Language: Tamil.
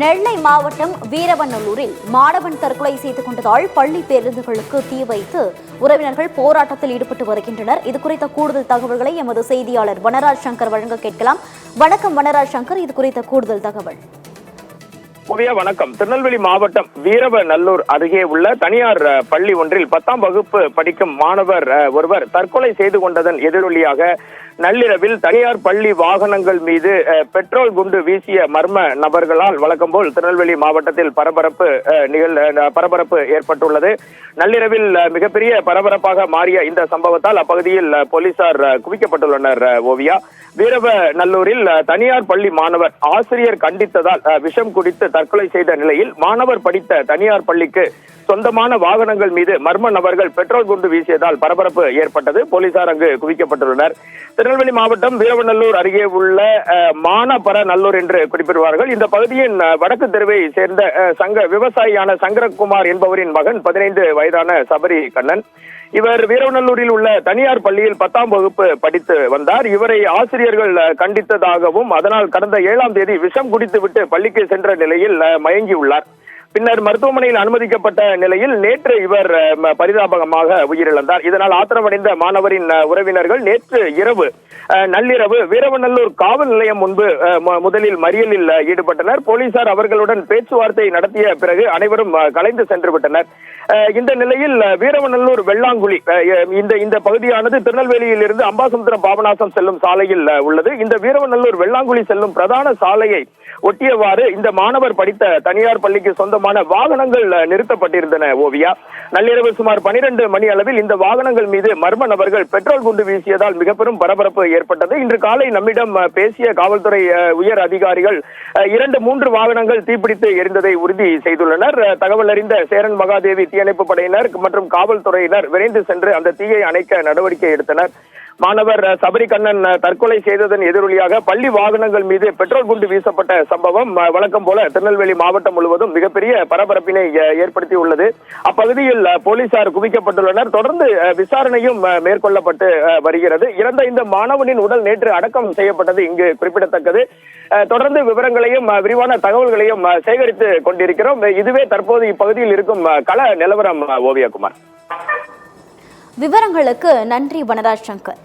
நெல்லை மாவட்டம் வீரவநல்லூரில் மாணவன் தற்கொலை செய்து கொண்டதால் பள்ளி பேருந்துகளுக்கு தீ வைத்து உறவினர்கள் போராட்டத்தில் ஈடுபட்டு வருகின்றனர். இதுகுறித்த கூடுதல் தகவல்களை எமது செய்தியாளர் வனராஜ் சங்கர் வழங்க கேட்கலாம். வணக்கம் வனராஜ் சங்கர், இது குறித்த கூடுதல் தகவல். வணக்கம். திருநெல்வேலி மாவட்டம் வீரவநல்லூர் அருகே உள்ள தனியார் பள்ளி ஒன்றில் 10ஆம் வகுப்பு படிக்கும் மாணவர் ஒருவர் தற்கொலை செய்து கொண்டதன் எதிரொலியாக நள்ளிரவில் தனியார் பள்ளி வாகனங்கள் மீது பெட்ரோல் குண்டு வீசிய மர்ம நபர்களால் வழக்கம் போல் திருநெல்வேலி மாவட்டத்தில் பரபரப்பு ஏற்பட்டுள்ளது. நள்ளிரவில் மிகப்பெரிய பரபரப்பாக மாறிய இந்த சம்பவத்தால் அப்பகுதியில் போலீசார் குவிக்கப்பட்டுள்ளனர். வீரவநல்லூரில் தனியார் பள்ளி மாணவர் ஆசிரியர் கண்டித்ததால் விஷம் குடித்து தற்கொலை செய்த நிலையில் மாணவர் படித்த தனியார் பள்ளிக்கு சொந்தமான வாகனங்கள் மீது மர்ம நபர்கள் பெட்ரோல் குண்டு வீசியதால் பரபரப்பு ஏற்பட்டது. போலீசார் அங்கு குவிக்கப்பட்டுள்ளனர். திருநெல்வேலி மாவட்டம் வீரவநல்லூர் அருகே உள்ள மானபரநல்லூர் என்று குறிப்பிடுவார்கள். இந்த பகுதியின் வடக்கு தெருவை சேர்ந்த விவசாயியான சங்கரகுமார் என்பவரின் மகன் 15 வயதான சபரி கண்ணன். இவர் வீரவநல்லூரில் உள்ள தனியார் பள்ளியில் 10ஆம் வகுப்பு படித்து வந்தார். இவரை ஆசிரியர்கள் கண்டித்ததாகவும் அதனால் கடந்த 7ஆம் தேதி விஷம் குடித்துவிட்டு பள்ளிக்கு சென்ற நிலையில் மயங்கியுள்ளார். பின்னர் மருத்துவமனையில் அனுமதிக்கப்பட்ட நிலையில் நேற்று இவர் பரிதாபகமாக உயிரிழந்தார். இதனால் ஆத்திரமடைந்த மாணவரின் உறவினர்கள் நேற்று நள்ளிரவு வீரவநல்லூர் காவல் நிலையம் முன்பு முதலில் மறியலில் ஈடுபட்டனர். போலீசார் அவர்களுடன் பேச்சுவார்த்தை நடத்திய பிறகு அனைவரும் கலைந்து சென்று விட்டனர். இந்த நிலையில் வீரவநல்லூர் வெள்ளாங்குழி இந்த பகுதியானது திருநெல்வேலியில் இருந்து அம்பாசமுத்திரம் பாபநாசம் செல்லும் சாலையில் உள்ளது. இந்த வீரவநல்லூர் வெள்ளாங்குழி செல்லும் பிரதான சாலையை ஒட்டியவாறு இந்த மாணவர் படித்த தனியார் பள்ளிக்கு சொந்தமான வாகனங்கள் நிறுத்தப்பட்டிருந்தன. நள்ளிரவு சுமார் 12 மணி அளவில் இந்த வாகனங்கள் மீது மர்ம நபர்கள் பெட்ரோல் குண்டு வீசியதால் மிக பெரும் பரபரப்பு ஏற்பட்டது. இன்று காலை நம்மிடம் பேசிய காவல்துறை உயர் அதிகாரிகள் 2-3 வாகனங்கள் தீப்பிடித்து எரிந்ததை உறுதி செய்துள்ளனர். தகவல் அறிந்த சேரன் மகாதேவி தீயணைப்பு படையினர் மற்றும் காவல்துறையினர் விரைந்து சென்று அந்த தீயை அணைக்க நடவடிக்கை எடுத்தனர். மாணவர் சபரி கண்ணன் தற்கொலை செய்ததன் எதிரொலியாக பள்ளி வாகனங்கள் மீது பெட்ரோல் குண்டு வீசப்பட்ட சம்பவம் வழக்கம் போல திருநெல்வேலி மாவட்டம் முழுவதும் மிகப்பெரிய பரபரப்பினை ஏற்படுத்தியுள்ளது. அப்பகுதியில் போலீசார் குவிக்கப்பட்டுள்ளனர். தொடர்ந்து விசாரணையும் மேற்கொள்ளப்பட்டு வருகிறது. இறந்த இந்த மாணவனின் உடல் நேற்று அடக்கம் செய்யப்பட்டது இங்கு குறிப்பிடத்தக்கது. தொடர்ந்து விவரங்களையும் விரிவான தகவல்களையும் சேகரித்து கொண்டிருக்கிறோம். இதுவே தற்போது இப்பகுதியில் இருக்கும் கள நிலவரம். ஓவியகுமார், விவரங்களுக்கு நன்றி வனராஜ் சங்கர்.